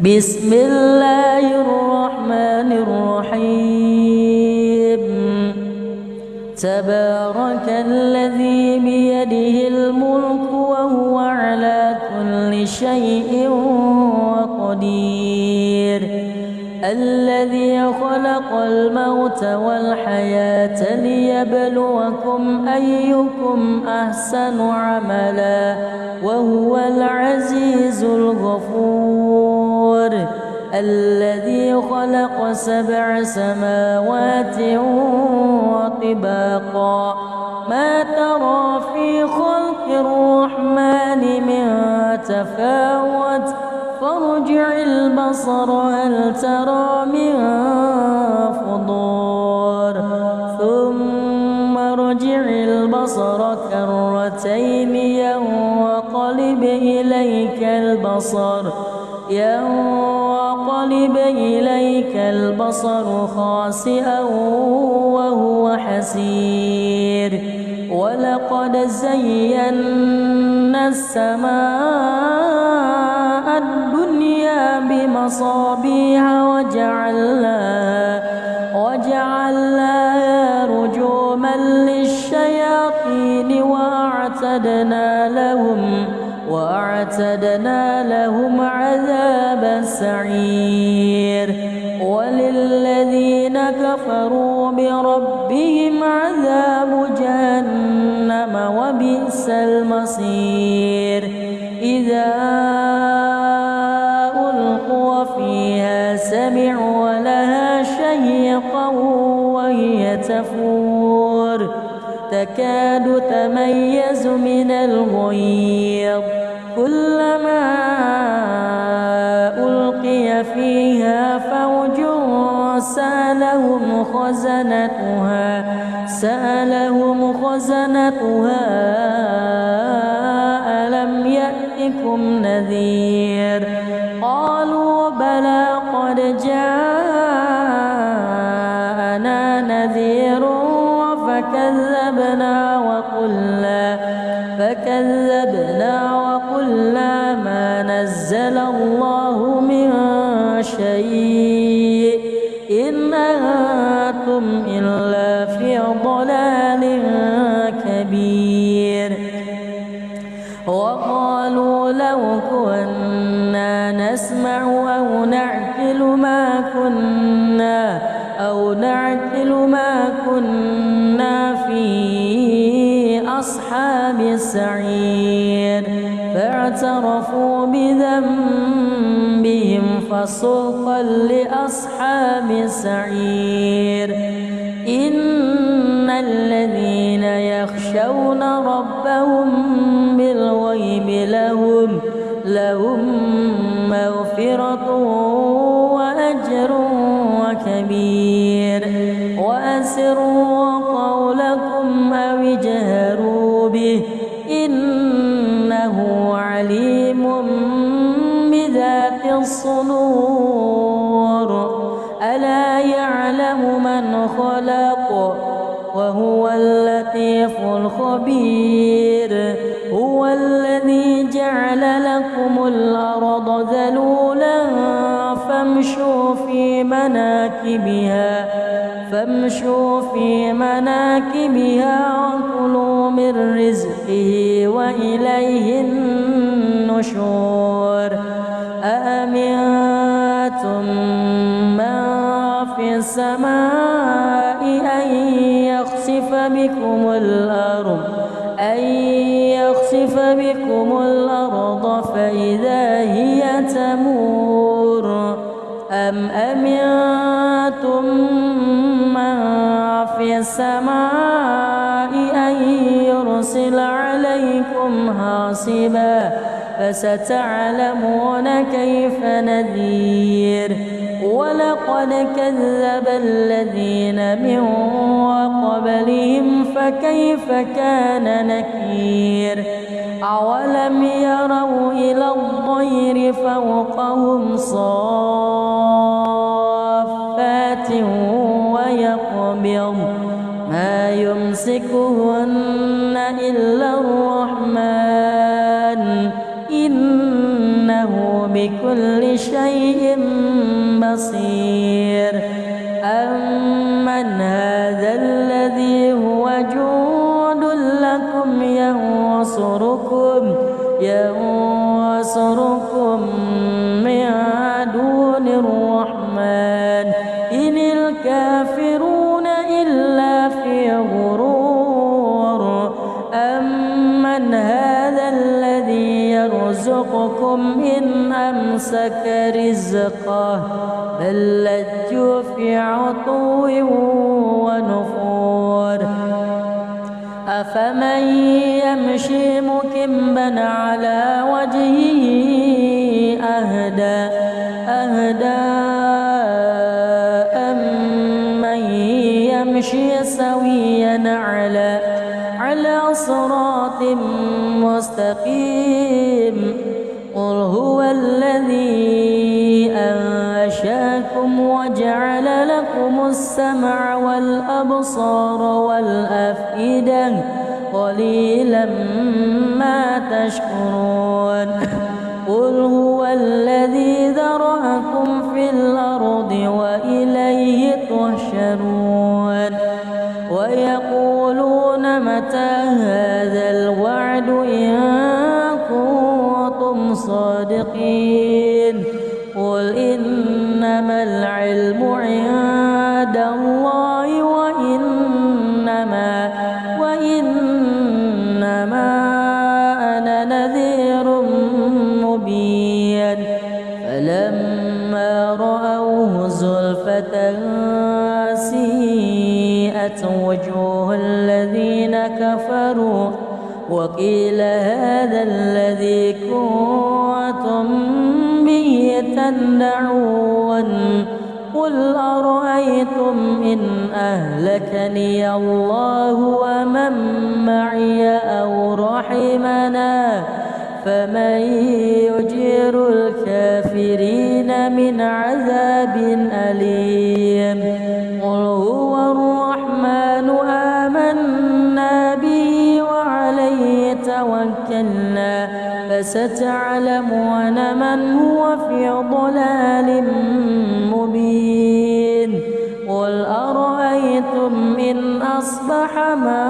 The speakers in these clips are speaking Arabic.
بسم الله الرحمن الرحيم تبارك الذي بيده الملك وهو على كل شيء قدير الذي خلق الموت والحياة ليبلوكم أيكم أحسن عملا وهو العزيز الغفور الذي خلق 7 سماوات وطباقا ما ترى في خلق الرحمن من تفاوت فارجع البصر هل ترى من فطور ثم ارجع البصر كرتين ينقلب إليك البصر خاسئا وهو حسير ولقد زينا السماء الدنيا بمصابيح وجعلناها رجوما للشياطين وأعتدنا لهم عذاب السعير وللذين كفروا بربهم عذاب جهنم وبئس المصير إذا ألقوا فيها سمعوا لها شهيقا وهي تفور تكاد تميز من الغيظ كلما ألقي فيها فوج سألهم خزنتها ألم يأتكم نذير قالوا بلى قد جاءنا نذير فكذبنا وقلنا ما نزل الله من شيء إن أنتم إلا في ضلال كبير وقالوا لو كنا نسمع أو نعقل ما كنا في أصحاب السعير فاعترفوا بذنبهم فسحقا لأصحاب السعير إن الذين يخشون ربهم بالغيب لهم مغفرة وأجر كبير وأسروا قولكم أو اجهروا به إنه عليم بذات الصدور ألا يعلم من خلق وهو اللطيف الخبير هو الذي جعل لكم الأرض ذلولا فامشوا في مناكبها وكلوا من رزقه وإليه النشور أأمنتم من في السماء أن يخسف بكم الأرض فإذا هي تمور أم أمنتم من في السماء أن يرسل عليكم حاصبا فستعلمون كيف نذير ولقد كذب الذين من قبلهم فكيف كان نكير أولم يروا إلى الطير فوقهم صافات ويقبض ما يمسكهن إلا الرحمن إنه بكل شيء شيء بصير أمن هذا الذي هو جند لكم ينصركم من دون الرحمن إن الكافرون إلا في غرور أمن هذا الذي يرزقكم إن أمسك رزقه بل لجوا في عتو ونفور أفمن يمشي مكبا على وجهه أهدى أمن يمشي سويا على صراط مستقيم قل هو الذي أنشأكم وجعل لكم السمع والأبصار والأفئدة قليلا ما تشكرون قل هو الذي ذرأكم في الأرض وإليه تحشرون ويقولون متى هذا الوعد إن كنتم صادقين قل إنما العلم عند الله وإنما أنا نذير مبين فلما رأوه زلفة سيئت وجوه الذين كفروا وقيل هذا الذي كنتم به تدعون قل أرأيتم إن أهلكني الله ومن معي أو رحمنا فمن يجير الكافرين من عذاب أليم قل هو الرحمن آمنا به وعليه توكلنا فستعلمون من هو في ضلال مبين قل أرأيتم إن أصبح ماؤكم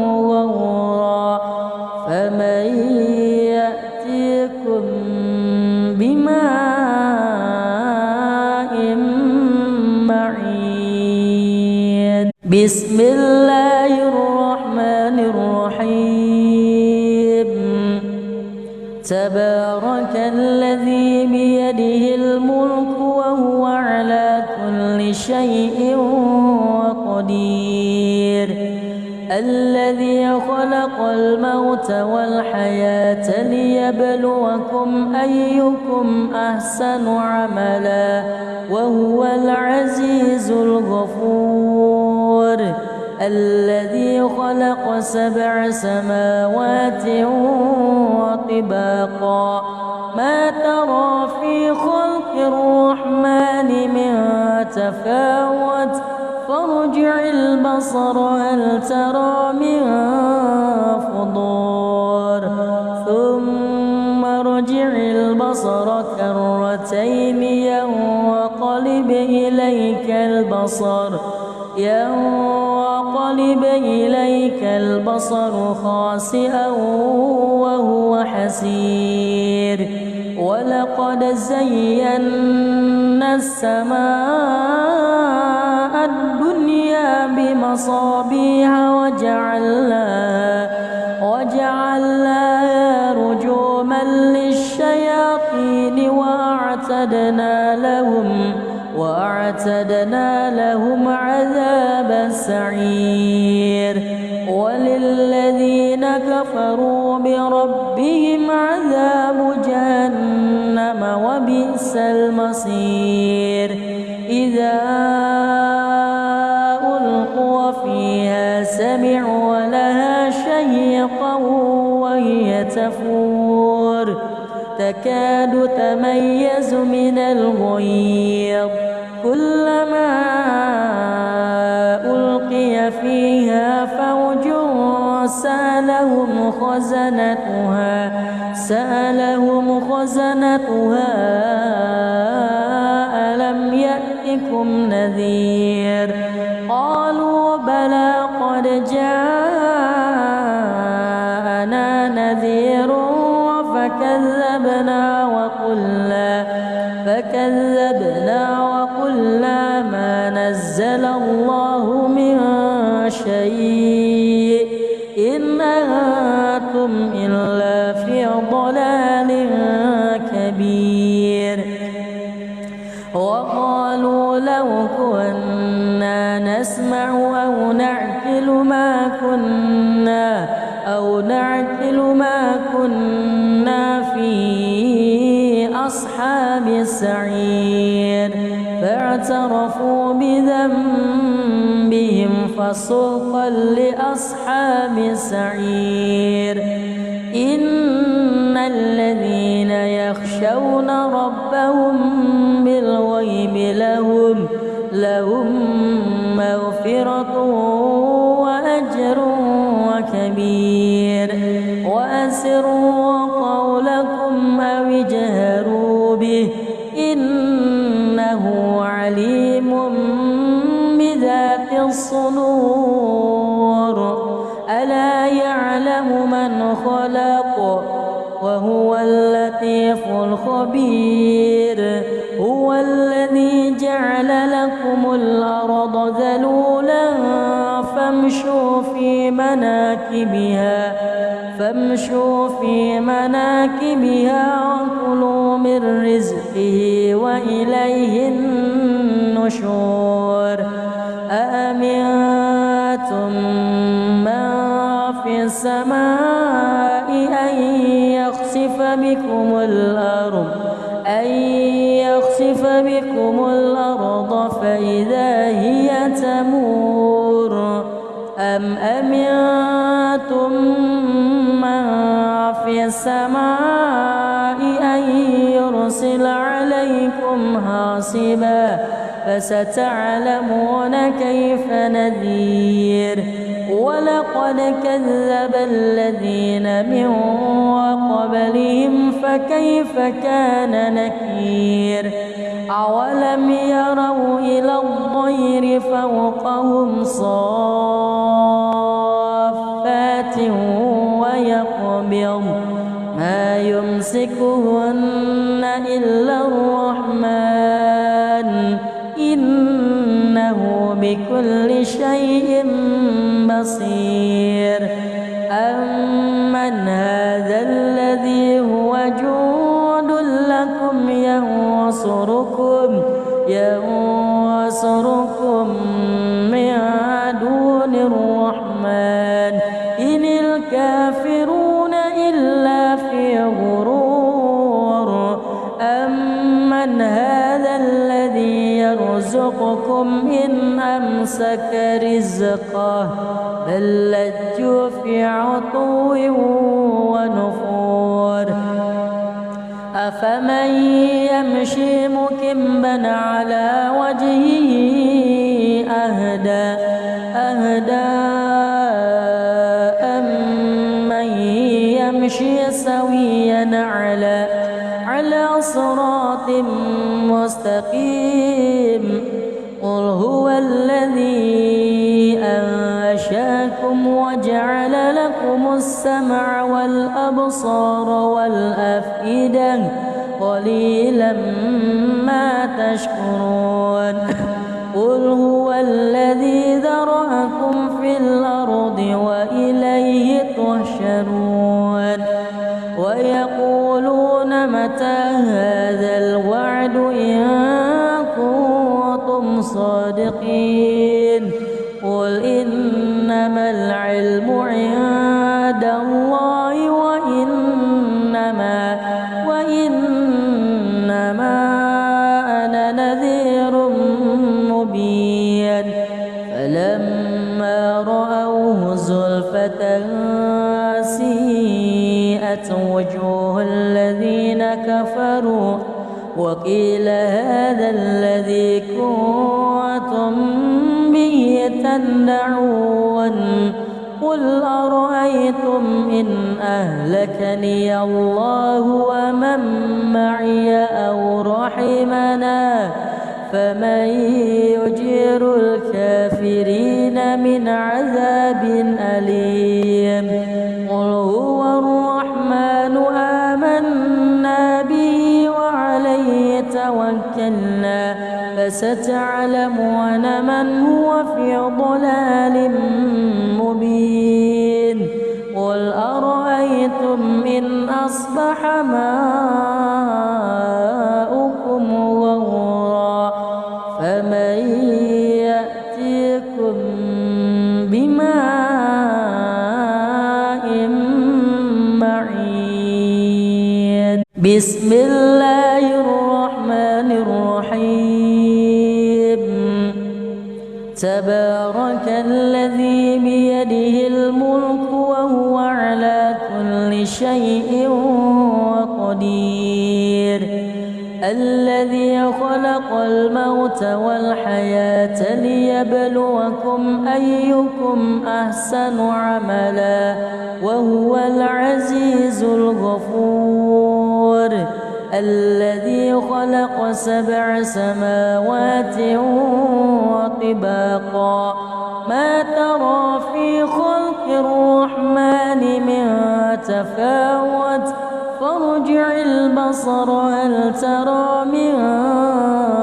غورا فمن يأتيكم بماء معين بسم الله الرحمن الرحيم تبارك الذي بيده الملك وهو على كل شيء قدير الذي خلق الموت والحياة ليبلوكم أيكم أحسن عملا وهو العزيز الغفور الذي خلق 7 سماوات وطباقا ما ترى في خلق الرحمن من تفاوت فارجع البصر هل ترى من فطور ثم ارجع البصر كرتين ينقلب إليك البصر خاسئا وهو حسير ولقد زينا السماء الدنيا بمصابيح وجعلناها رجوما للشياطين وأعتدنا لهم عذاب السعير وللذين كفروا بربهم عذاب جهنم وبئس المصير إذا ألقوا فيها سمعوا لها شهيقا وهي تفور تكاد تميز من الغيظ كلما ألقي فيها فوج سألهم خزنتها ألم يأتكم نذير قالوا بلى قد جاءنا نذير فكذبنا وقلنا ما نزل الله من شيء إن أنتم إلا في ضلال كبير وقالوا لو كنا نسمع أو نعقل ما كنا في أصحاب السعير فاعترفوا بذنبهم فسحقا لأصحاب السعير إن الذين يخشون ربهم بالغيب لهم مغفرة وأجر كبير وأسروا قولكم أو اجهروا به إنه عليم بذات الصدور ألا يعلم من خلق وهو اللطيف الخبير هو الذي جعل لكم الأرض ذلولا فامشوا في مناكبها وكلوا من رزقه وإليه النشور أأمنتم من في السماء أن يخسف بكم الأرض فإذا هي تمور أم أمنتم من في السماء أن يرسل عليكم حاصبا فستعلمون كيف نذير ولقد كذب الذين من قبلهم فكيف كان نكير أولم يروا إلى الطير فوقهم صافات ويقبض ما يمسكهن إلا الرحمن إنه بكل شيء بصير أمن هذا الذي هو جند لكم ينصركم من دون الرحمن إن الكافرون إلا في غرور أمن هذا الذي يرزقكم إن أمسك رزقه بل لجوا في عتو ونفور أفمن يمشي مكبا على وجهه أهدى أمن يمشي سويا على صراط مستقيم قل هو الذي أنشأكم وجعل لكم السمع والأبصار والأفئدة قليلا ما تشكرون قل هو الذي ذرأكم في الأرض وإليه تحشرون ويقولون متى هذا الوعد إن كنتم صادقين قل إنما العلم عند الله وإنما أنا نذير مبين فلما رأوه زلفة سيئت وجوه الذين كفروا وقيل هذا الذي كنتم به تدعون قل أرأيتم إن أهلكني الله ومن معي أو رحمنا فمن يجير الكافرين من عذاب أليم قل هو الرحمن آمنا به وعليه توكلنا فستعلمون من هو في ضلال مبين قل أرأيتم إن أصبح ماؤكم غورا فمن يأتيكم بماء معين بسم الله الرحمن الرحيم تبارك الذي بيده الملك وهو على كل شيء قدير الذي خلق الموت والحياة ليبلوكم أيكم أحسن عملا وهو العزيز الغفور الذي خلق 7 سماوات وطباقا ما ترى في خلق الرحمن من تفاوت فارجع البصر هل ترى من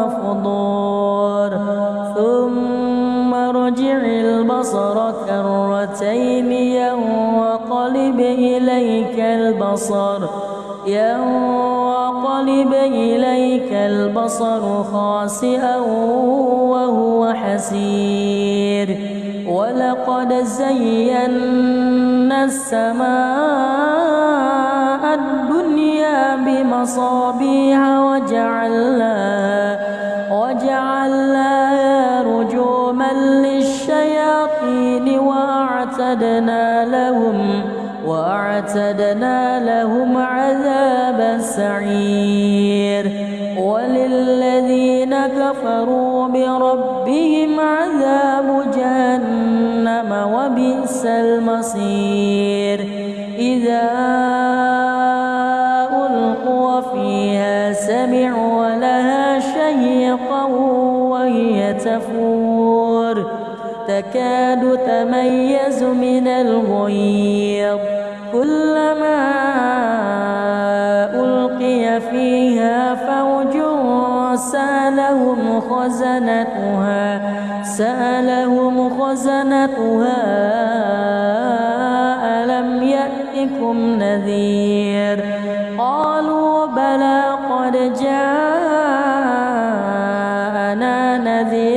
فطور ثم ارجع البصر كرتين ينقلب إليك البصر خاسئا وهو حسير ولقد زينا السماء الدنيا بمصابيح وجعلناها رجوما للشياطين وأعتدنا لهم عذاب السعير وللذين كفروا بربهم عذاب جهنم وبئس المصير إذا ألقوا فيها سمعوا لها شهيقا وهي تفور تكاد تميز من الغيظ كلما ألقي فيها فوج سألهم خزنتها ألم يأتكم نذير قالوا بلى قد جاءنا نذير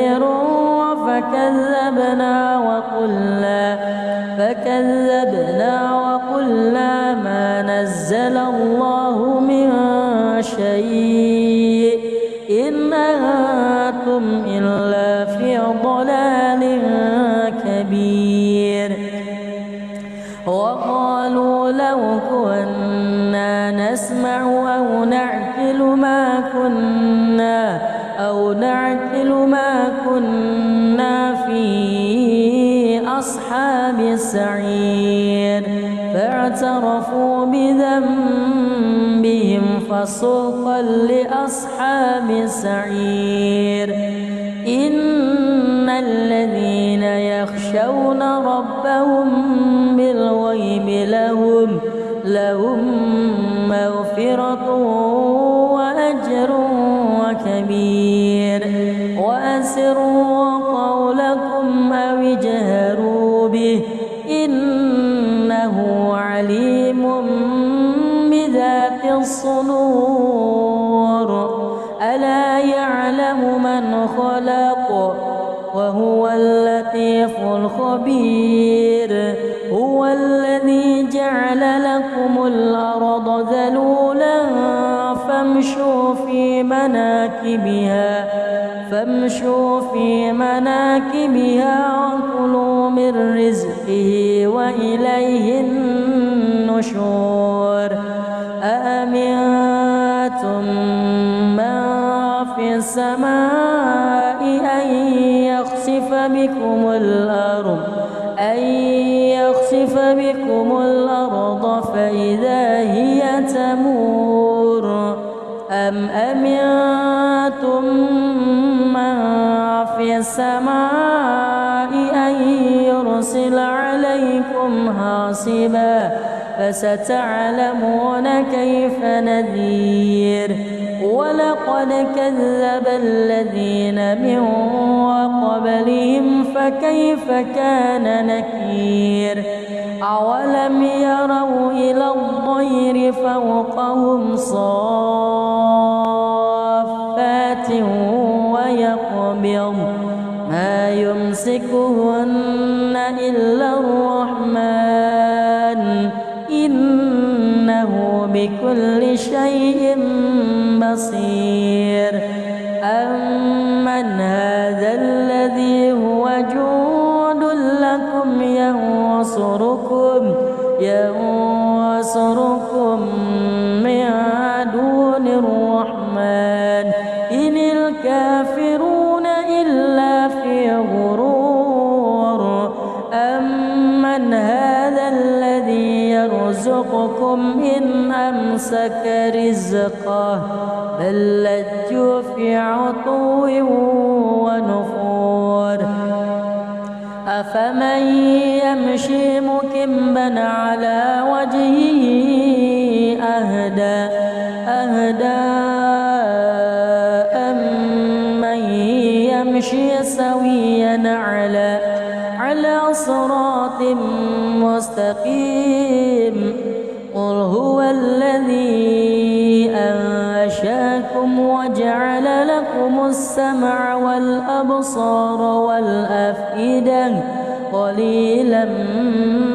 فكذبنا وقلنا ما نزل الله من شيء إن أنتم إلا في ضلال كبير وقالوا لو كنا نسمع أو نعقل ما كنا في أصحاب السعير فاعترفوا بذنبهم فسوقا لأصحاب السعير إن الذين يخشون ربهم بالغيب لهم مغفرة وأجر كبير وأسروا قولكم أو اجهروا به إنه عليم بذات الصدور ألا يعلم من خلق وهو اللطيف الخبير هو الذي جعل لكم الأرض ذلولا فامشوا في مناكبها وكلوا من رزقه وإليه النشور أأمنتم من في السماء أن يخسف بكم الأرض فكيف بكم الأرض فإذا هي تمور أم أمنتم من في السماء أن يرسل عليكم حاصبا فستعلمون كيف نذير ولقد كذب الذين من قبلهم فكيف كان نكير أولم يروا إلى الطير فوقهم صافات ويقبض ما يمسكهن إلا الرحمن إنه بكل شيء بصير أمن هذا الذي هو جند لكم ينصركم من دون الرحمن إن الكافرون إلا في غرور أمن هذا الذي يرزقكم إن أمسك رزقه بل لجوا في عتو ونفور أفمن يمشي مكبا على وجهه أهدى أمن يمشي سويا على صراط مستقيم قل هو الذي أنشأكم وجعل لكم السمع والأبصار والأفئدة قليلا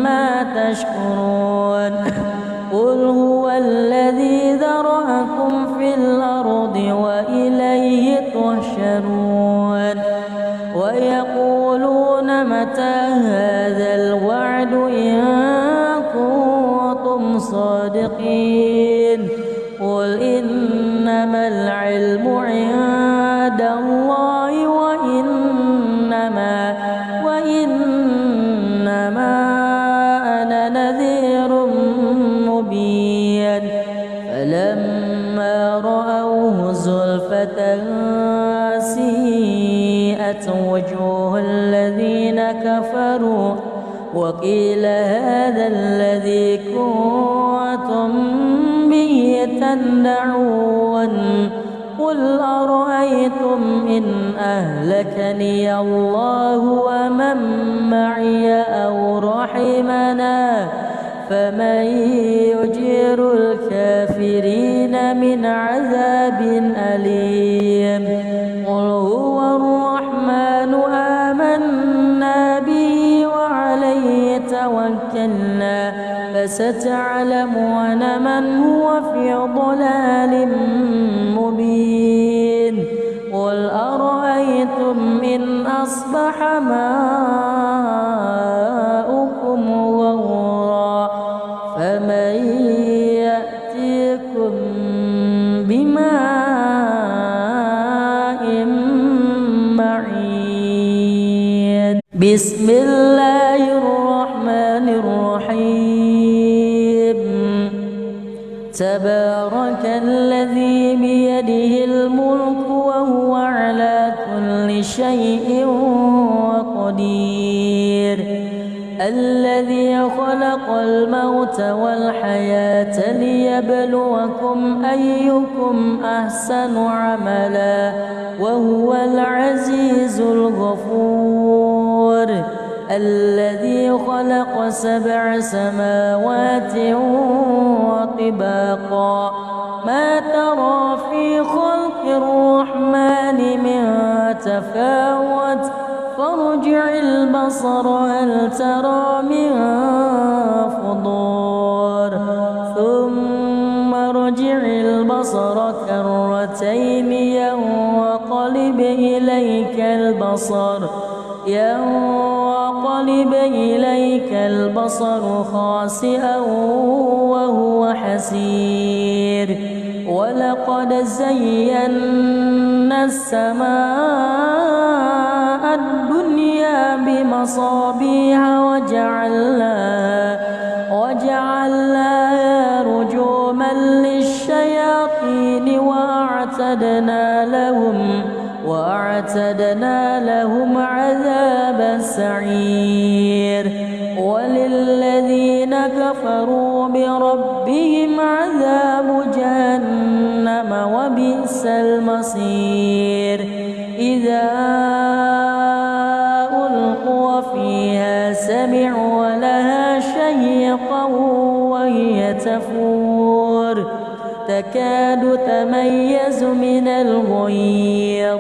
ما تشكرون قل هو الذي ذرأكم في الأرض وإليه تحشرون ويقولون متى هذا الوعد إن كنتم صادقين قل إنما العلم عند الله وإنما أنا نذير مبين فلما رأوه زلفة سيئت وجوه الذين كفروا وقيل هذا الذي كنتم به تدعون قل أرأيتم إن أهلكني الله ومن معي أو رحمنا فمن يجير الكافرين من عذاب أليم قل هو الرحمن آمنا به وعليه توكلنا فستعلمون من هو في ضلال مبين قل أرأيتم إن أصبح ماؤكم غورا فمن يأتيكم بماء معين بسم الله الرحمن الرحيم تبارك الذي بيده الملك وهو على كل شيء قدير الذي خلق الموت والحياة ليبلوكم أيكم أحسن عملا وهو العزيز الغفور الذي خلق 7 سماوات وطباقا ما ترى في خلق الرحمن من تفاوت فارجع البصر هل ترى من فطور ثم ارجع البصر كرتين ينقلب إليك البصر خاسئا وهو حسير ولقد زينا السماء الدنيا بمصابيح وجعلناها رجوما للشياطين وأعتدنا لهم عذاب السعير وللذين كفروا بربهم عذاب جهنم وبئس المصير إذا ألقوا فيها سمعوا لها شهيقا وهي تفور تكاد تميز من الغيظ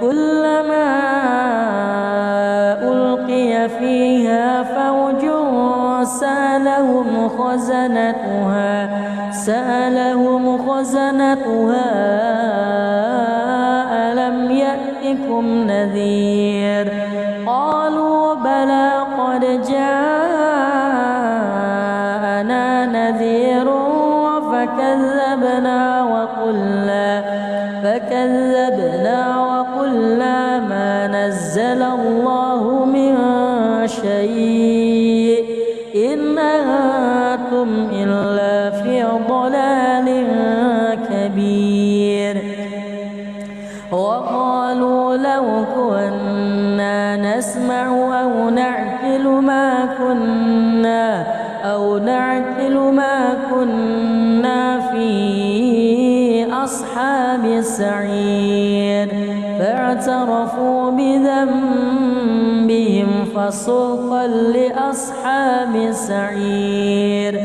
كلما ألقي فيها فوج سألهم خزنتها ألم يأتكم نذير قالوا بلى قد جاءنا نذير فكذبنا وقلنا ما نزل الله من شيء إن أنتم إلا في ضلال كبير وقالوا لو كنا نسمع أو نعقل ما كنا في أصحاب السعير فاعترفوا بذنبهم فسوقا لأصحاب السعير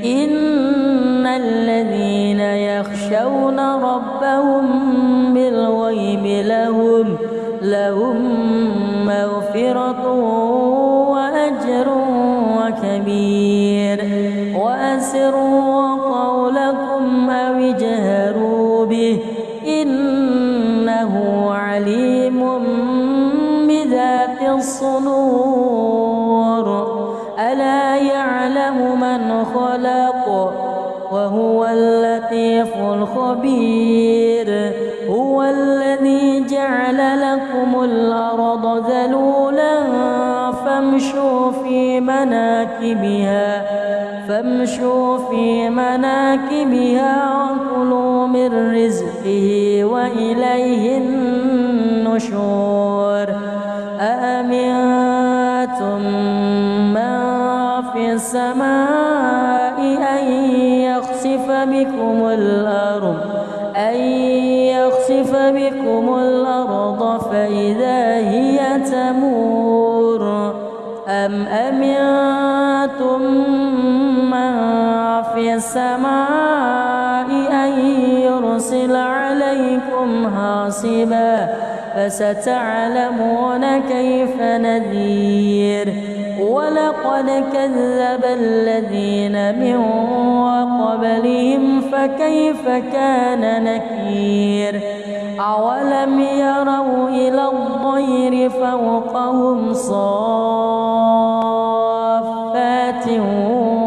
إن الذين يخشون ربهم بالغيب لهم مغفرة وأجر كبير وأسروا قولكم أو اجهروا به إنه عليم بذات الصدور ألا يعلم من خلق وهو اللطيف الخبير هو الذي جعل لكم الأرض ذلولا فامشوا في مناكبها وكلوا من رزقه وإليه النشور أأمنتم من في السماء أن يخسف بكم الأرض فإذا هي تمور أم أمنتم من في السماء أن يرسل عليكم حاصبا فستعلمون كيف نذير ولقد كذب الذين من قبلهم فكيف كان نكير أولم يروا إلى الطير فوقهم صافات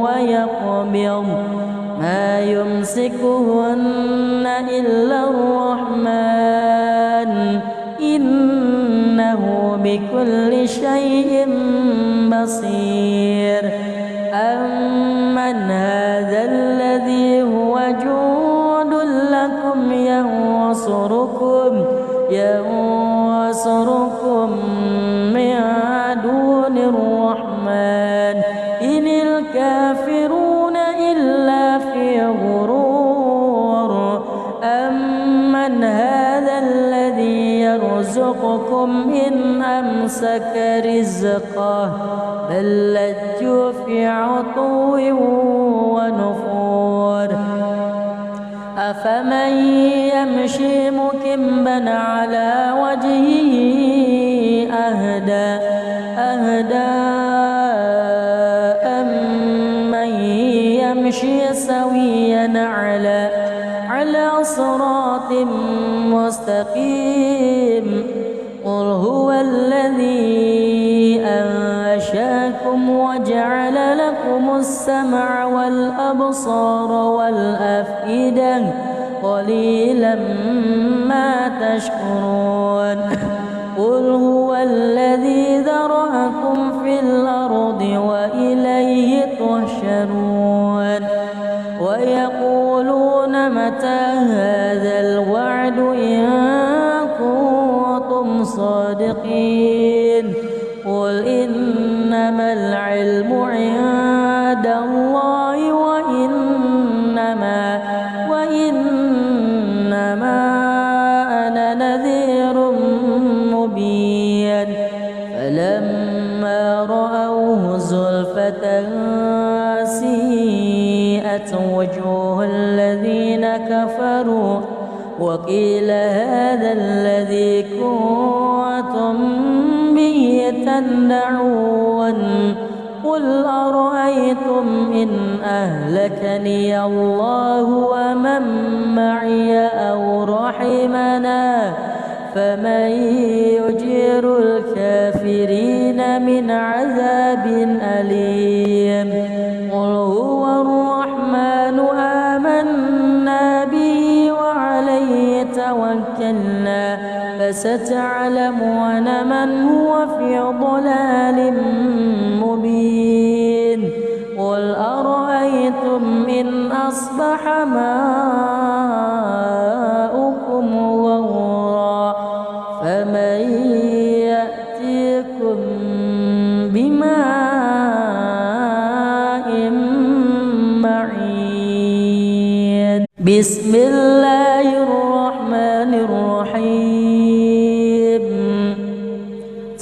ويقبض ما يمسكهن إلا الرحمن إنه بكل شيء بصير أمن هذا الذي هو جند لكم ينصركم من دون الرحمن إن الكافرون إلا في غرور أمن هذا الذي يرزقكم إن أمسك رزقه بل لجوا في عتو ونفور أفمن يمشي مكبا على وجهه أهدى أمن يمشي سويا على صراط مستقيم قل هو الذي أنشأكم وجعل لكم السمع والأبصار والأفئدة قليلا ما تشكرون قل هو الذي ذرأكم في الأرض وإليه تحشرون ويقولون متى هذا الوعد إن كنتم صادقين قل إنما العلم عند الله وإنما أنا نذير مبين فلما رأوه زلفة سيئت وجوه الذين كفروا وقيل هذا الذي كنتم به تدعون قل أرأيتم إن أهلكني الله ومن معي أو رحمنا فمن يجير الكافرين من عذاب أليم قل هو الرحمن آمنا به وعليه توكلنا فستعلمون من هو في ضلال مبين قل أرأيتم إن أصبح ماؤكم غورا فمن يأتيكم بماء معين بسم الله الرحمن الرحيم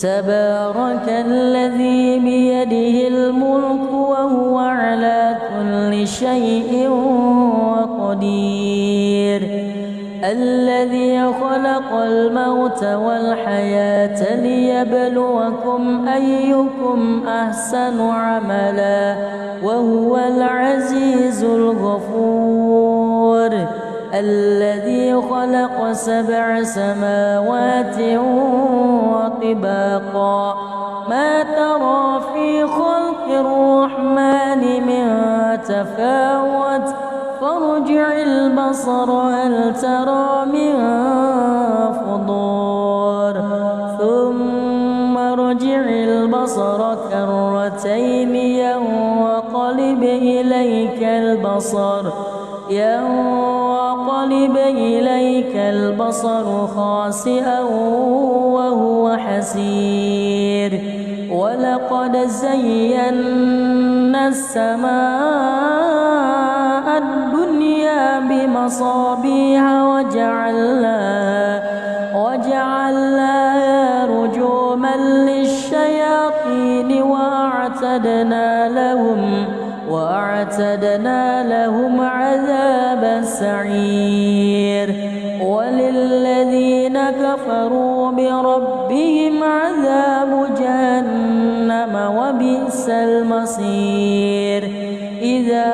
تبارك الذي بيده الملك وهو على كل شيء قدير الذي خلق الموت والحياة ليبلوكم أيكم أحسن عملا وهو العزيز الغفور الذي خلق 7 سماوات وطباقا ما ترى في خلق الرحمن من تفاوت فارجع البصر هل ترى من فطور ثم ارجع البصر كرتين ينقلب إليك البصر خاسئا وهو حسير ولقد زينا السماء الدنيا بمصابيح وجعلناها رجوما للشياطين وأعتدنا لهم عذاب السعير وللذين كفروا بربهم عذاب جهنم وبئس المصير إذا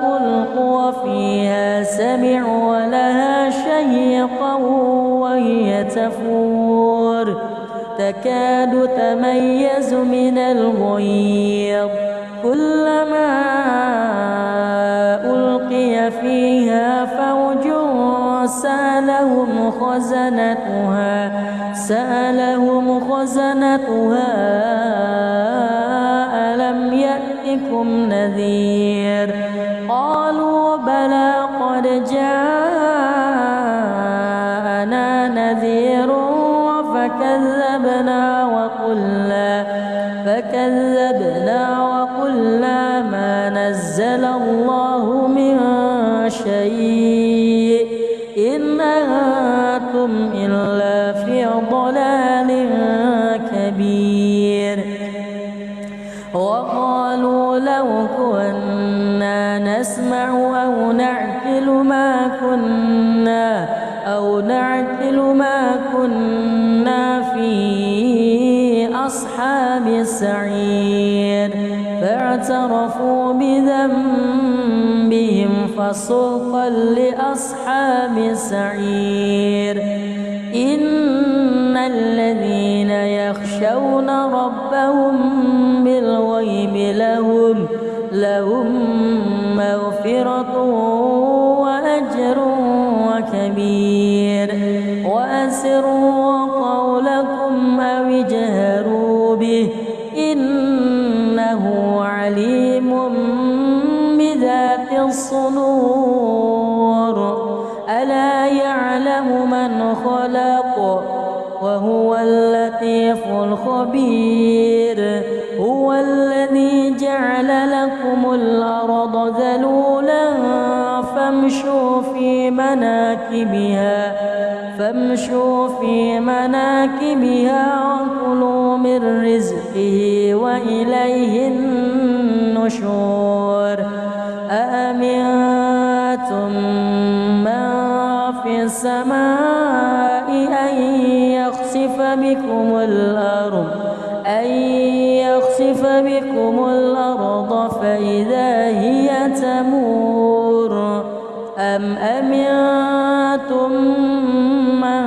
ألقوا فيها سمعوا لها شهيقا وهي تفور تكاد تميز من الغيظ كلما ألقي فيها فوج سألهم خزنتها ألم يأتكم نذير قالوا بلى قد جاءنا نذير فكذبنا وقلنا ما نزل الله من شيء إن أنتم إلا في ضلال كبير وقالوا لو كنا نسمع أو نعقل ما كنا في أصحاب السعير فاعترفوا بذنبهم فسوقا لأصحاب السعير إن الذين يخشون ربهم بالغيب لهم مغفرة وأجر كبير أسروا قولكم أو اجهروا به إنه عليم بذات الصدور ألا يعلم من خلق وهو اللطيف الخبير هو الذي جعل لكم الأرض ذلولا فامشوا في مناكبها وكلوا من رزقه وإليه النشور أأمنتم من في السماء أن يخسف بكم الأرض فإذا هي تمور أم أمنتم من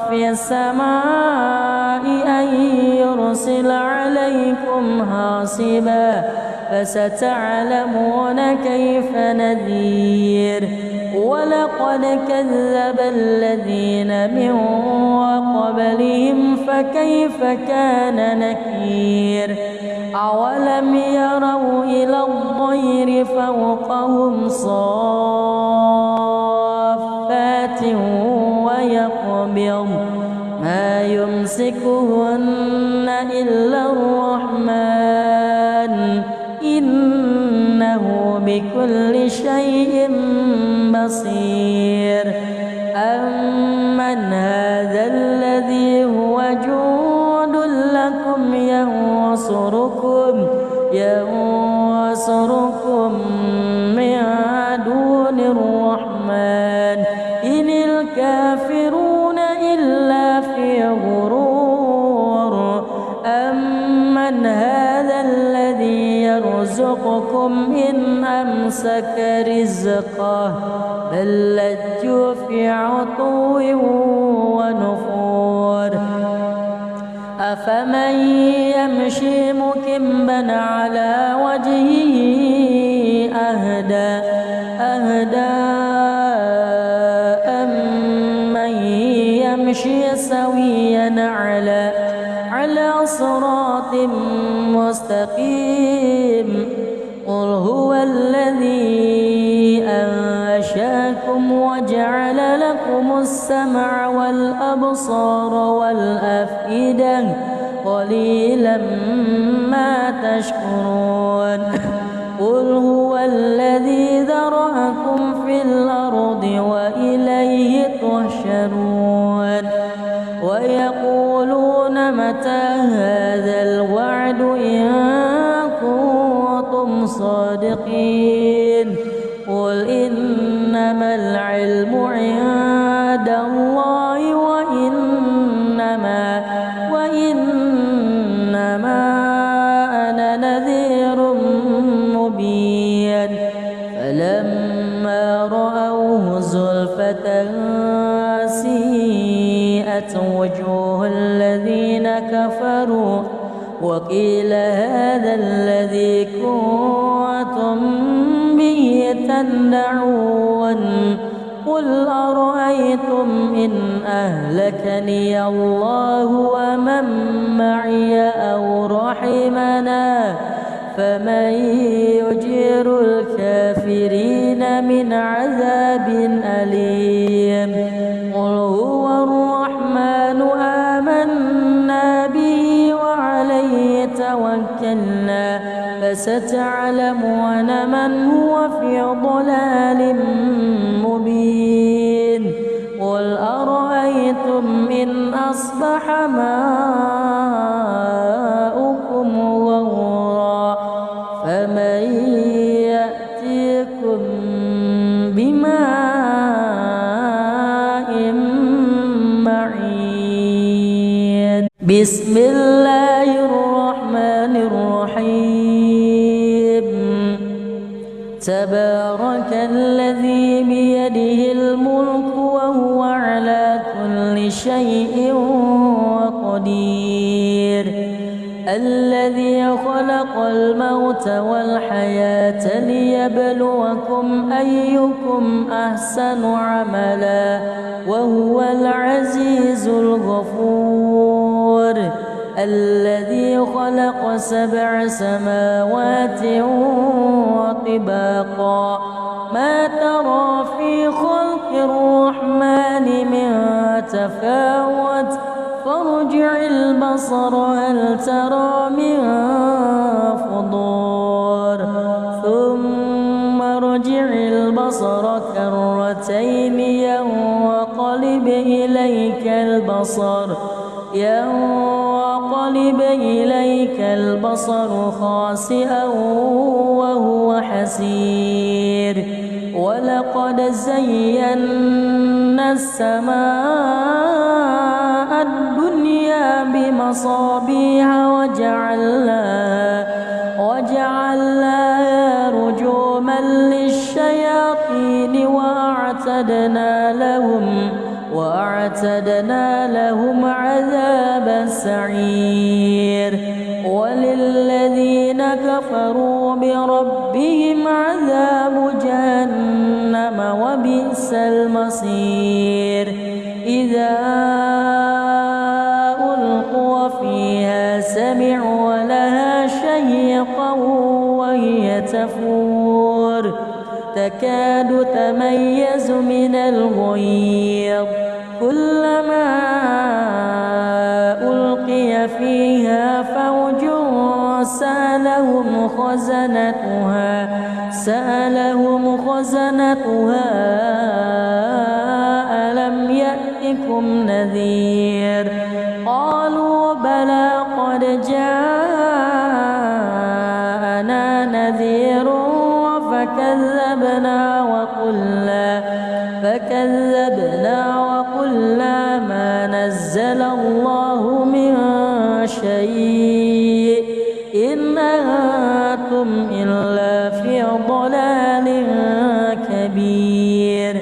في السماء أن يرسل عليكم حاصبا فستعلمون كيف نذير ولقد كذب الذين من قبلهم فكيف كان نكير أولم يروا إلى الطير فوقهم صافات ويقبض ما يمسكهن إلا الرحمن إنه بكل شيء بصير أمن هذا الذي هو جند لكم ينصركم من دون الرحمن إن الكافرون إلا في غرور أمن هذا الذي يرزقكم إن أمسك رزقه بل لجوا في عتو ونفور أفمن يمشي مكبا على وجهه أهدى أمن يمشي سويا على صراط مستقيم قل هو الذي أنشأكم وجعل لكم السمع والأبصار والأفئدة قليلا ما تشكرون قل هو الذي ذرأكم في الأرض وإليه تحشرون ويقولون متى هذا الوعد إن كنتم صادقين قل إنما العلم عند الله وإنما أنا نذير مبين فلما رأوه زلفة سيئت وجوه الذين كفروا وقيل هذا الذي كنتم به تدعون قل أرأيتم إن أهلكني الله ومن معي أو رحمنا فمن يجير الكافرين من عذاب أليم قل هو الرحمن آمنا به وعليه توكلنا فستعلمون من هو في ضلال مبين قل أرأيتم إن أصبح ماؤكم غورا فمن يأتيكم بماء معين بسم الله الرحمن الرحيم تبارك الذي بيده الملك وهو على كل شيء قدير الذي خلق الموت والحياة ليبلوكم أيكم أحسن عملا وهو العزيز الغفور الذي خلق 7 سماوات وطباقا ما ترى في خلق الرحمن من تفاوت فارجع البصر هل ترى من فطور ثم ارجع البصر كرتين ينقلب إليك البصر خاسئا وهو حسير ولقد زينا السماء الدنيا بمصابيح وجعلناها رجوما للشياطين وأعتدنا لهم عذاب السعير وللذين كفروا بربهم عذاب جهنم وبئس المصير إذا ألقوا فيها سمعوا لها شهيقا وهي تفور تكاد تميز من الغيظ كلما ألقي فيها فوج سألهم خزنتها ألم يأتكم نذير قالوا بلى قد جاءنا نذير فكذبنا وقلنا ما نزل الله من شيء إن أنتم إلا في ضلال كبير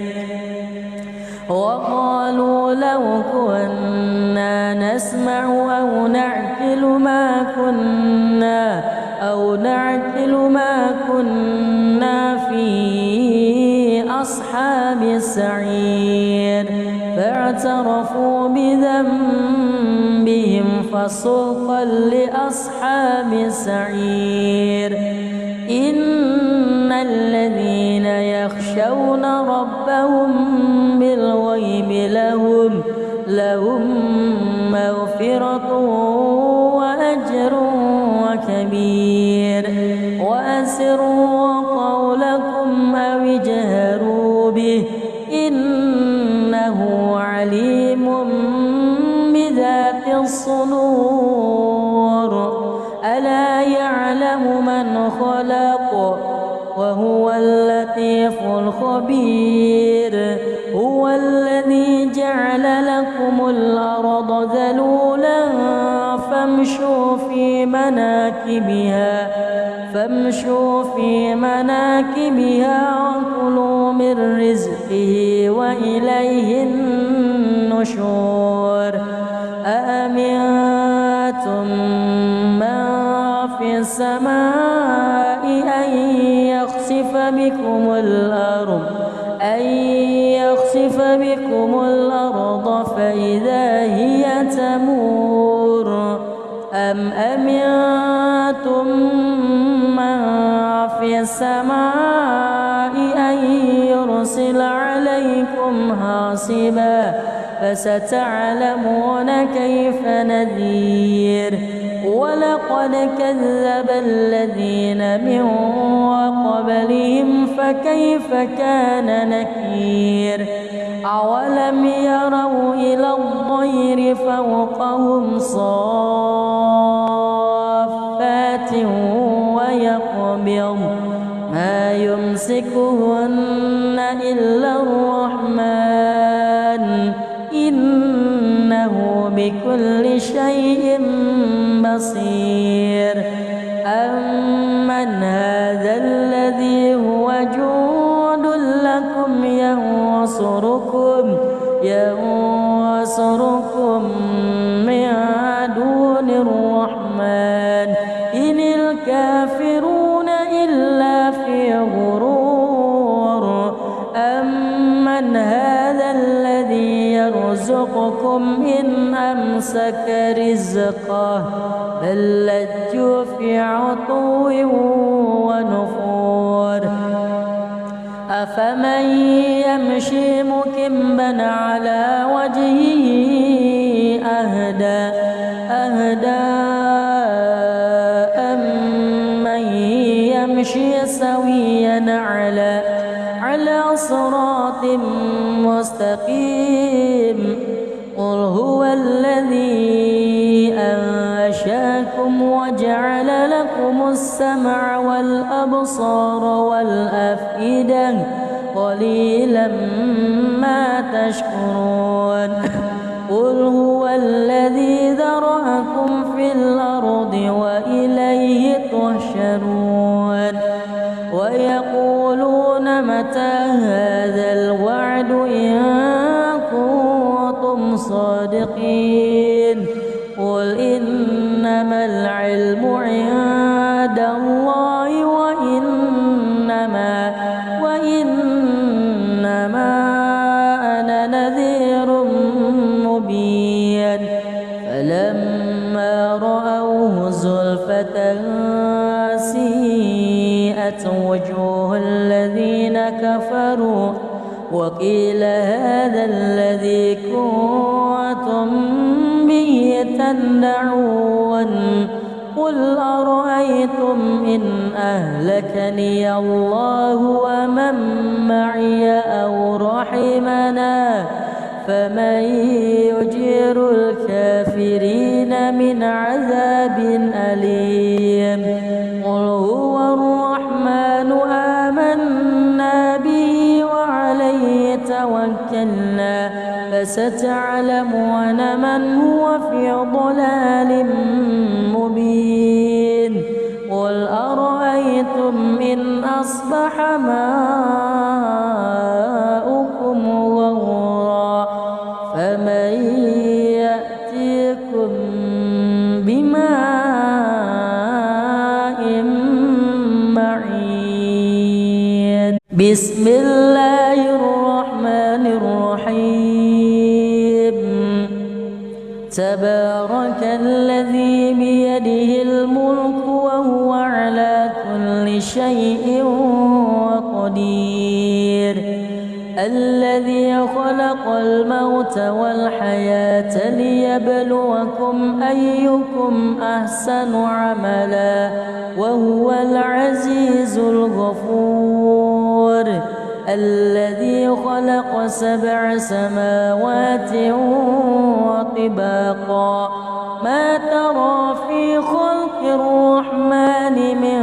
وقالوا لو كنا نسمع أو نعقل ما كنا في أصحاب السعير فاعترفوا بذنبهم فسوقا لأصحاب السعير إن الذين يخشون ربهم بالغيب لهم مغفرة وأجر كبير وأسروا قولكم أو اجهروا به إنه عليم بذات الصدور ألا يعلم من خلق وهو اللطيف الخبير هو الذي جعل لكم الأرض ذلولا فامشوا في مناكبها وكلوا من رزقه وإليه النشور أأمنتم من في السماء أن يخسف بكم الأرض فإذا هي تمور أم أمنتم من في السماء أن يرسل عليكم حاصبا فستعلمون كيف نذير ولقد كذب الذين من قبلهم فكيف كان نكير أولم يروا إلى الطير فوقهم صافات ويقبض ما يمسكهن إلا الرحمن إنه بكل شيء بصير أمن هذا الذي هو جند لكم ينصركم من دون الرحمن يرزقكم إن أمسك رزقه بل لجوا في عتو ونفور أفمن يمشي مكبا على وجهه أهدى أمن يمشي سويا على صراط مستقيم قل هو الذي أنشأكم وجعل لكم السمع والأبصار والأفئدة قليلا ما تشكرون قل هو الذي ذرأكم في الأرض وإليه تحشرون ويقولون متى هذا الوعد إن كنتم صادقين قل إنما العلم عند الله وإنما أنا نذير مبين فلما رأوه زلفة سيئت وجوه الذين كفروا وقيل هذا الذي كنتم به تدعون قل أرأيتم إن أهلكني الله ومن معي أو رحمنا فمن يجير الكافرين من عذاب أليم قل هو الرحمن آمنا به وعليه توكلنا فستعلمون من هو في ضلال مبين قل أرأيتم إن أصبح ماؤكم غورا فمن يأتيكم بماء معين بسم الله الرحمن الرحيم تبارك الذي بيده الملك وهو على كل شيء قدير الذي خلق الموت والحياة ليبلوكم أيكم أحسن عملا وهو العزيز الغفور الذي خلق 7 سماوات وطباقا ما ترى في خلق الرحمن من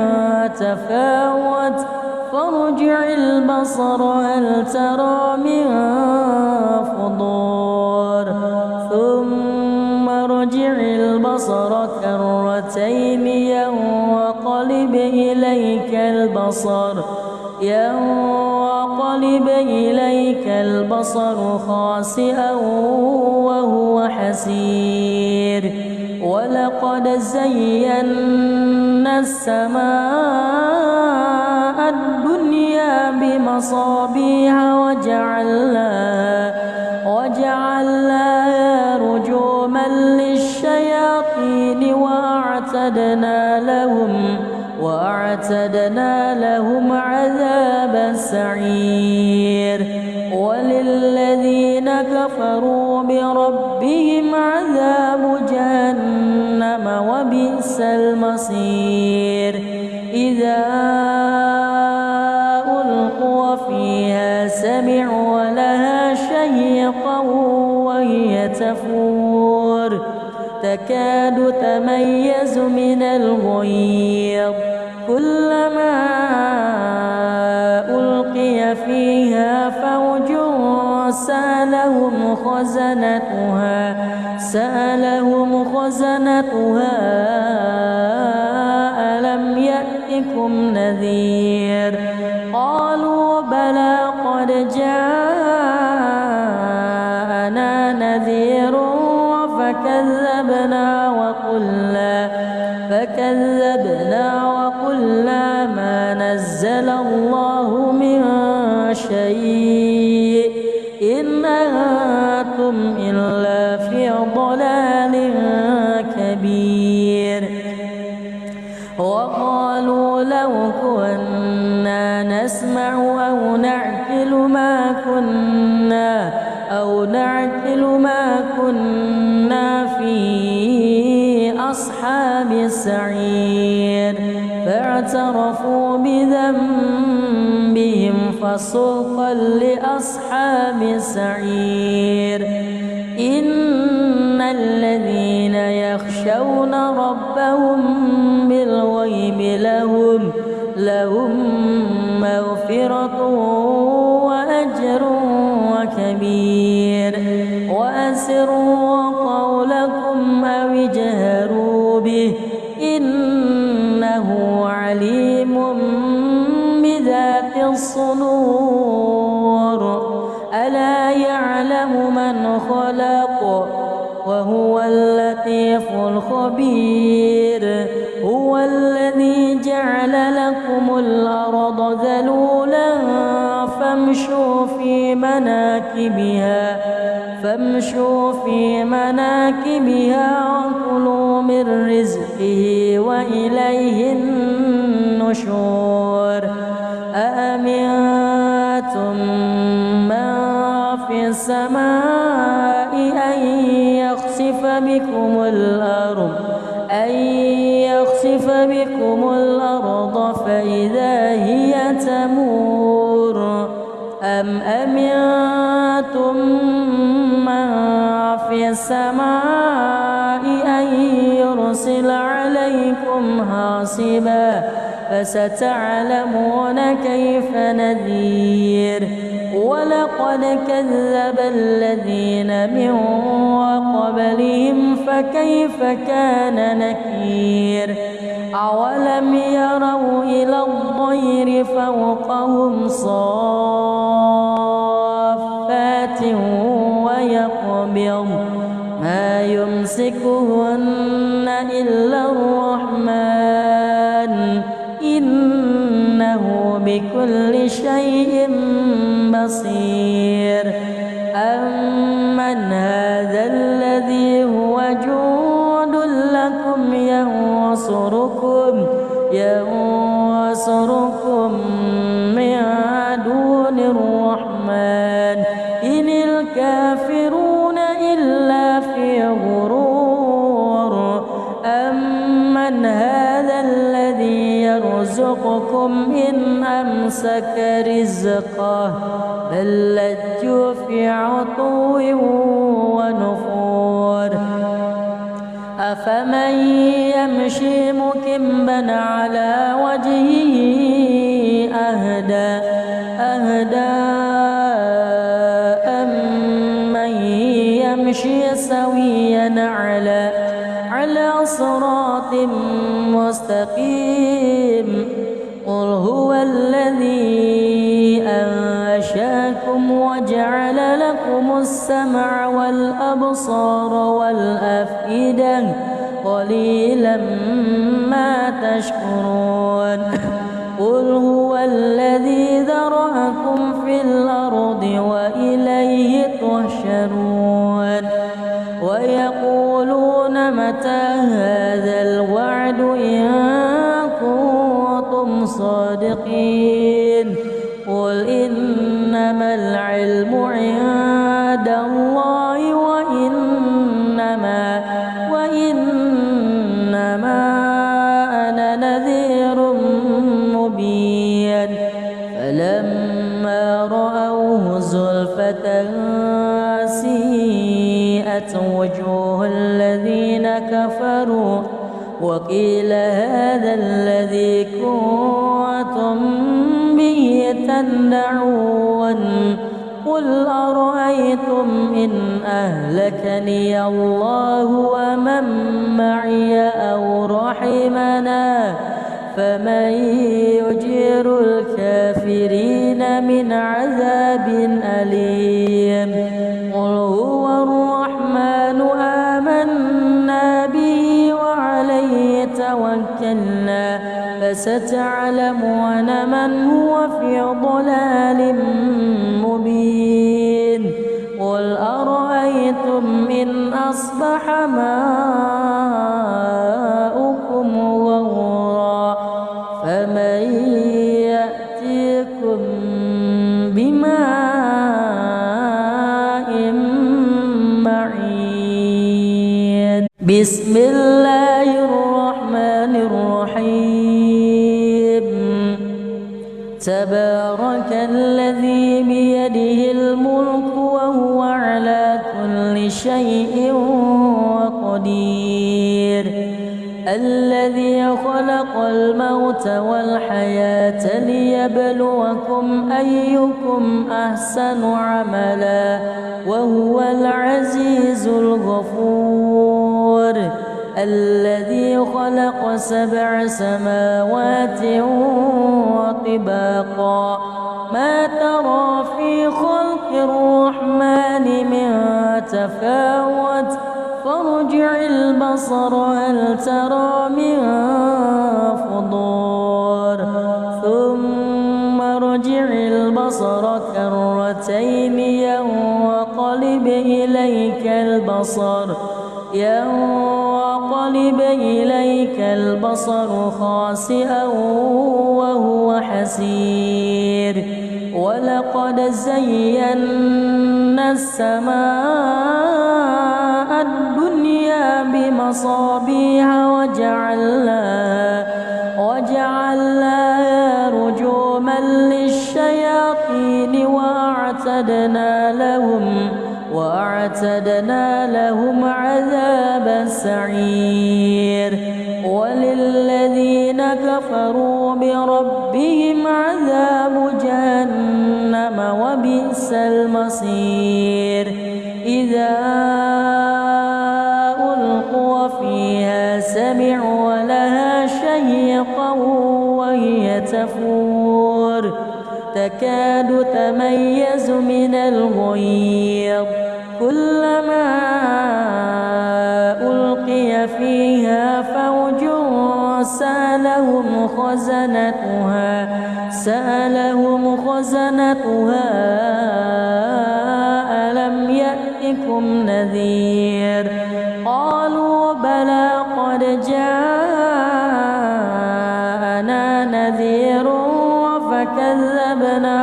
تفاوت فارجع البصر هل ترى من فطور ثم ارجع البصر كرتين ينقلب إليك البصر خاسئا وهو حسير ولقد زينا السماء الدنيا بمصابيح وجعلناها رجوما للشياطين وأعتدنا لهم عذاب السعير وللذين كفروا بربهم عذاب جهنم وبئس المصير إذا ألقوا فيها سمعوا لها شهيقا وهي تفور تكاد تميز من الغيظ كلما ألقي فيها فوج سألهم خزنتها ألم يأتكم نذير قالوا بلى قد جاءنا نذير فكذبنا وقلنا ما نزل الله من شيء إن أنتم أنتم إلا في ضلال كبير. وقالوا لو كنا نسمع أو نعقل ما كنا في أصحاب السعير. فاعترفوا بذنبهم فسحقا لأصحاب السعير. إن الذين يخشون ربهم بالغيب لهم مغفرة وأجر كبير. وأسروا قولكم أو اجهروا به إنه عليم بذات الصدور. ألا يعلم من خلق وهو اللطيف الخبير. هو الذي جعل لكم الأرض ذلولا فامشوا في مناكبها وكلوا من رزقه وإليه النشور. أأمنتم من في السماء أن يخسف بكم الأرض فإذا هي تمور. أم أمنتم من في السماء أن يرسل عليكم حاصبا فستعلمون كيف نذير. ولقد كذب الذين من قبلهم فكيف كان نكير. أولم يروا إلى الطير فوقهم صافات ويقبض ما يمسكهن إلا الرحمن إنه بكل شيء بصير. أمن هذا الذي هو جند لكم ينصركم من دون الرحمن إن الكافرون إلا في غرور. أمن هذا الذي يرزقكم إن أمسك رزقه بل لجوا في عتو ونفور. أفمن يمشي مكبا على وجهه أهدى أمن يمشي سويا على صراط مستقيم. قل هو الذي أنشأكم وجعل لكم السمع والأبصار والأفئدة قليلا ما تشكرون. قل هو الذي ذرأكم في الأرض وإليه تحشرون. ويقولون متى هذا الوعد إن كنتم صادقين. قل إنما العلم عند الله وإنما أنا نذير مبين. فلما رأوه زلفة سيئت وجوه الذين كفروا وقيل هذا الذي كنتم به تدعون. قل أرأيتم إن أهلكني الله ومن معي أو رحمنا فمن يجير الكافرين من عذاب أليم. قل هو الرحمن آمنا به وعليه توكلنا فستعلمون من هو في ضلال مبين. قل أرأيتم أرأيتم إن أصبح ماؤكم غورا فمن يأتيكم بماء معين. بسم الله الرحمن الرحيم. تبارك الذي بيده الملك وهو على كل شيء قدير. الذي خلق الموت والحياة ليبلوكم أيكم أحسن عملا وهو العزيز الغفور. الذي خلق 7 سماوات وطباقا ما ترى في خلق الرحمن من تفاوت فارجع البصر هل ترى من فطور ثم ارجع البصر كرتين ينقلب إليك البصر خاسئا وهو حسير. ولقد زينا السماء الدنيا بمصابيح وجعلناها رجوما للشياطين وأعتدنا لهم عذاب السعير. وللذين كفروا بربهم عذاب جهنم وبئس المصير. إذا ألقوا فيها سمعوا لها شهيقا وهي تفور تكاد تميز من الغيظ كلما ألقي فيها فوج سألهم خزنتها ألم يأتكم نذير قالوا بلى قد جاءنا نذير فكذبنا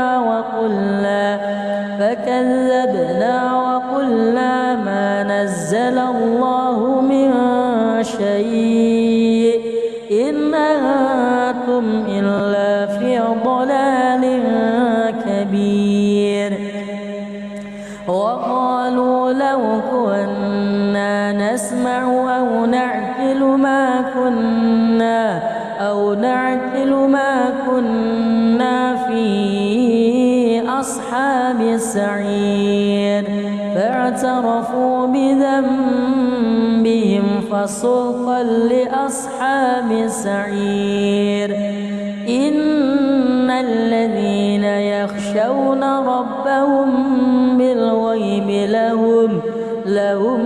وقلنا ما نزل الله من شيء إن أنتم إلا في ضلال كبير. وقالوا لو كنا نسمع أو نعقل ما كنا في أصحاب السعير فاعترفوا بذنبهم فسوقا لأصحاب السعير. إن الذين يخشون ربهم بالغيب لهم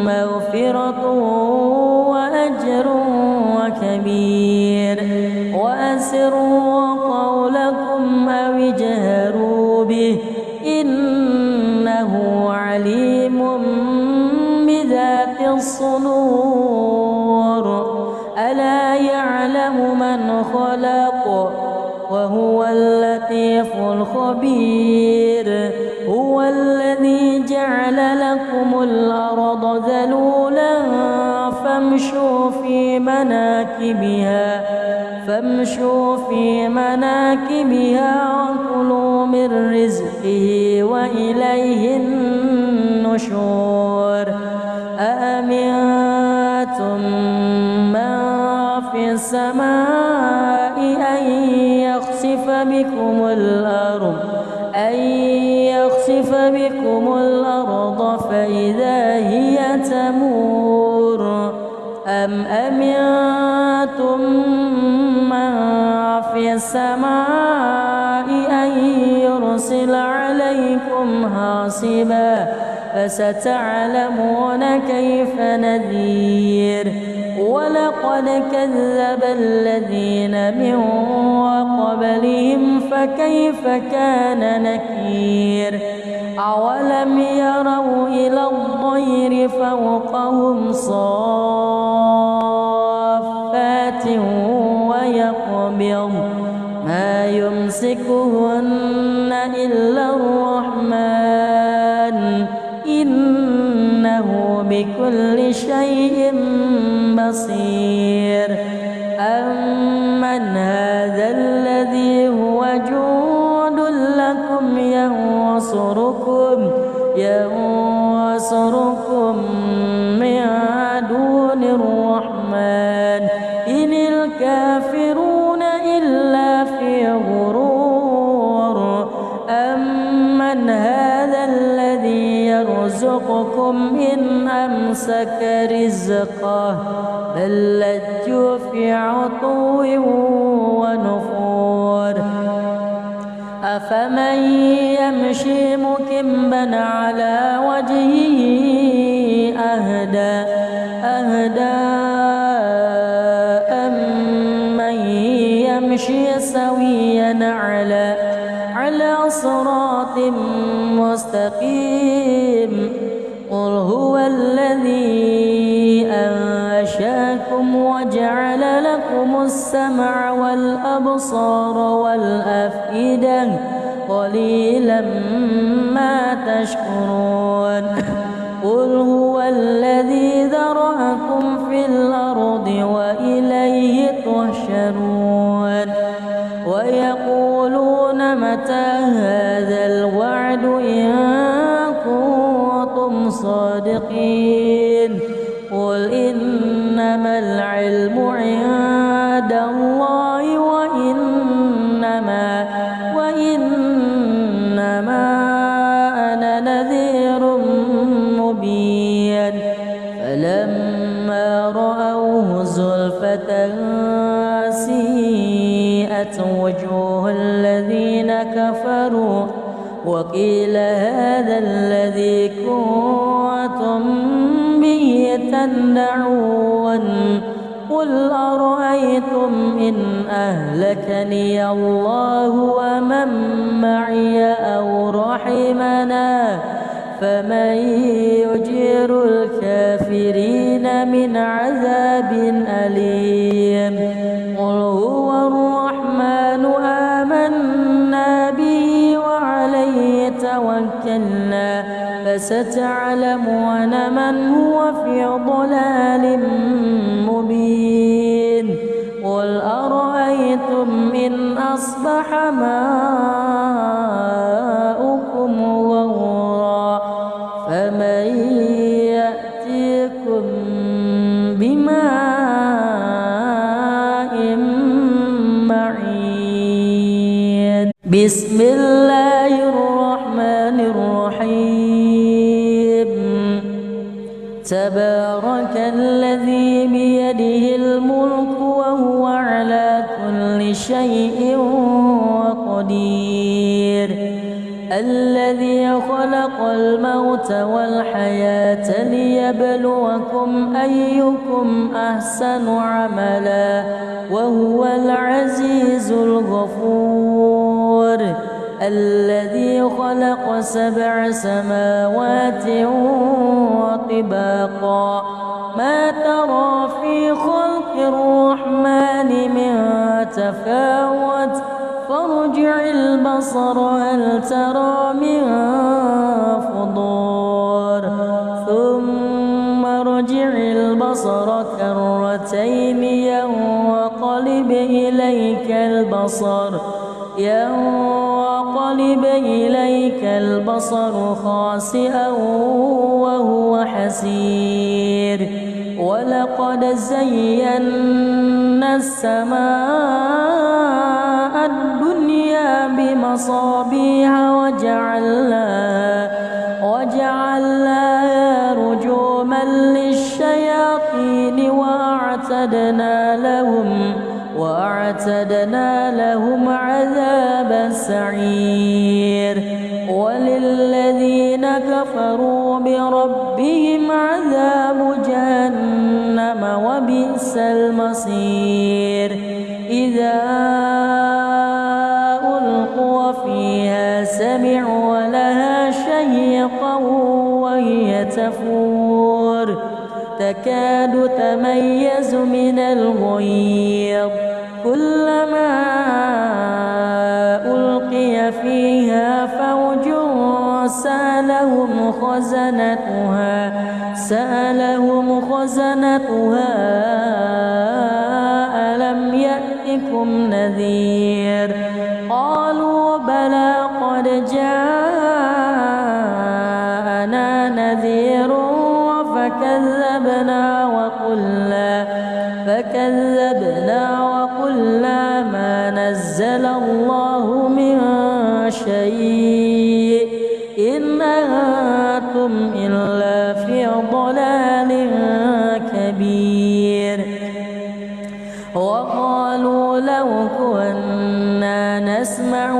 مغفرة وأجر كبير. وأسروا قولكم أو اجهروا به إنه عليم بذات الصدور. ألا يعلم من خلق وهو اللطيف الخبير. هو الذي جعل لكم الأرض ذلولا فامشوا في مناكبها وكلوا من رزقه وإليه النشور. أأمنتم من في السماء أن يخسف بكم الأرض فإذا هي تمور أم أمنتم من في السماء أن يرسل عليكم حاصبا فستعلمون كيف نذير. ولقد كذب الذين من قبلهم فكيف كان نكير. أولم يروا إلى الطير فوقهم صافات ويقبض ما يمسكهن إلا الرحمن إنه بكل شيء بصير أمن هذا الذي هو جند لكم ينصركم من دون الرحمن إن الكافرون إلا في غرور أمن هذا الذي يرزقكم إن أمسك رزقه بل لجوا في عتو ونفور أفمن يمشي مكبا على وجهه أهدى أمن يمشي سويا على صراط مستقيم قل هو الذي أنشأكم وجعل لكم السمع والأبصار والأفئدة قليلا ما تشكرون قل هو الذي ذرأكم في الأرض وإليه تحشرون ويقولون متى هذا الوعد إن كنتم صادقين قل إنما العلم عند الله وإنما أنا نذير مبين فلما رأوه زلفة سيئت وجوه الذين كفروا وقيل هذا الذي كنتم به تدعون قل أرأيتم إن أهلكني الله ومن معي أو رحمنا فمن يجير الكافرين من عذاب أليم قل هو الرحمن آمنا به وعليه توكلنا فستعلمون من هو في ضلال مبين قل أرأيتم إن أصبح ماؤكم غورا فمن يأتيكم بماء معين بسم الله الرحمن الرحيم تبارك الذي بيده الملك وهو على كل شيء قدير الذي خلق الموت والحياة ليبلوكم أيكم أحسن عملا وهو العزيز الغفور الذي خلق 7 سماوات وطباقا ما ترى في خلق الرحمن من تفاوت فارجع البصر هل ترى من فطور ثم ارجع البصر كرتين ينقلب إليك البصر خاسئا وهو حسير ولقد زينا السماء الدنيا بمصابيح وجعلناها رجوما للشياطين وأعتدنا لهم عذاب السعير وللذين كفروا بربهم عذاب جهنم وبئس المصير إذا ألقوا فيها سمعوا لها شهيقا تفور تكاد تميز من الغيظ كلما ألقي فيها فوج سألهم خزنتها ألم يأتكم نذير قالوا بلى قد جاءنا نذير فكذبنا وقلنا ما نزل الله من شيء إن أنتم إلا في ضلال كبير وقالوا لو كنا نسمع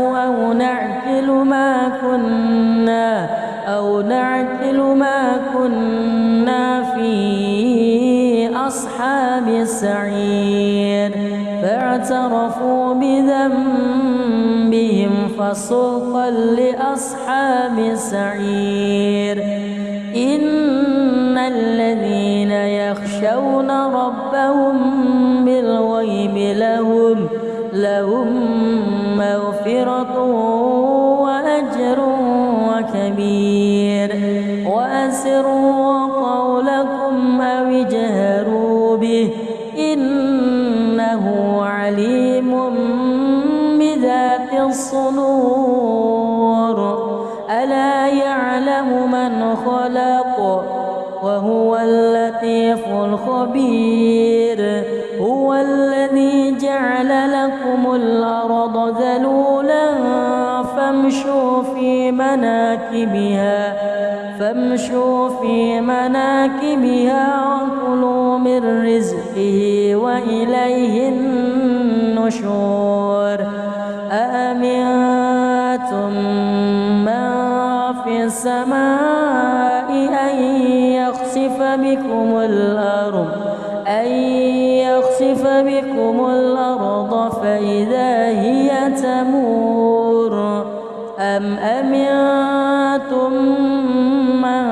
أو نعقل ما كنا في أصحاب السعير فاعترفوا بذنبهم فسوقا لأصحاب السعير إن الذين يخشون ربهم بالغيب لهم مغفرة وأجر كبير وأسروا قولكم أو اجهروا به إنه عليم بذات الصدور ألا يعلم من خلق وهو اللطيف الخبير هو الذي جعل لكم الأرض ذلولا فامشوا في مناكبها وكلوا من رزقه وإليه النشور أأمنتم من في السماء أن يخسف بكم الأرض فإذا هي تمور أم أمنتم من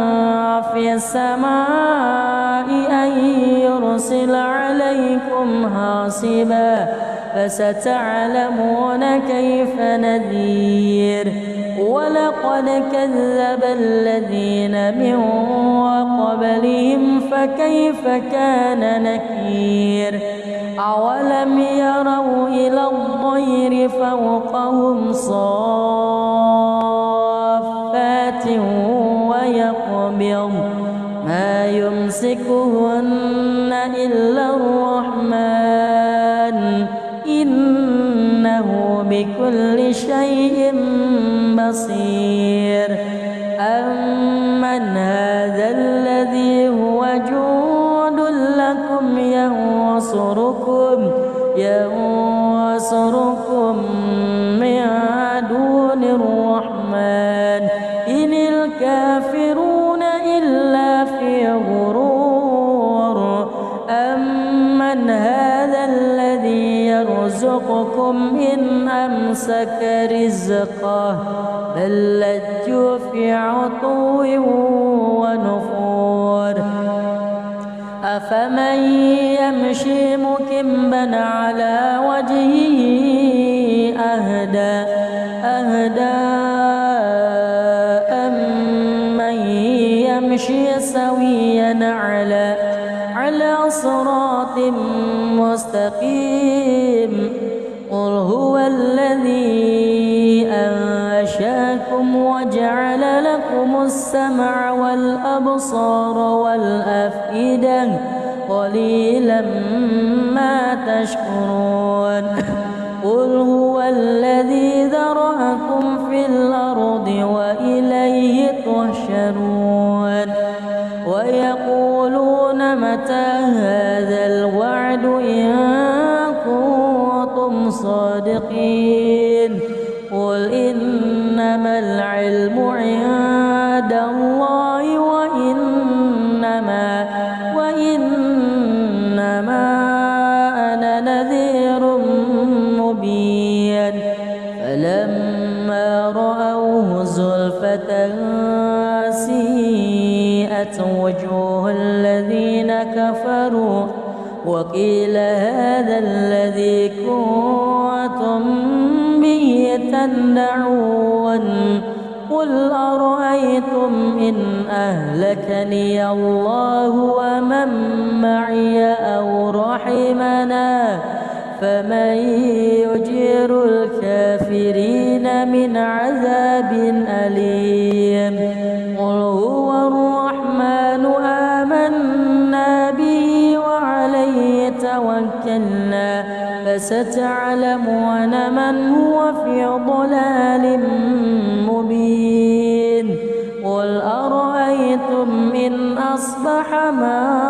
في السماء أن يرسل عليكم حاصبا فستعلمون كيف نذير ولقد كذب الذين من قبلهم فكيف كان نكير أولم يروا إلى الطير فوقهم صافات ويقبض ما يمسكهن إلا الرحمن إنه بكل شيء بصير أمن هذا الذي هو جند لكم ينصركم من دون الرحمن إن الكافرون إلا في غرور أمن هذا الذي يرزقكم إن أمسك رزقه بل لجوا في عتو ونفور أفمن يمشي مكبا على وجهه أهدى أمن يمشي سويا على صراط مستقيم قل هو الذي أنشأكم وجعل لكم السمع والأبصار والأفئدة قليلا ما تشكرون قل هو الذي ذرأكم في الأرض وإليه تحشرون ويقولون متى هذا الوعد إن كنتم صادقين قل إنما العلم عند الله وإنما أنا نذير مبين فلما رأوه زلفة سيئت سيئت وجوه الذين كفروا وقيل هذا الذي كنتم به تدعون قل أرأيتم إن أهلكني الله ومن معي أو رحمنا فمن يجير الكافرين من عذاب أليم قل هو الرحمن آمنا به وعليه توكلنا فستعلمون من هو في ضلال مبين قل أرأيتم إن أصبح ماؤكم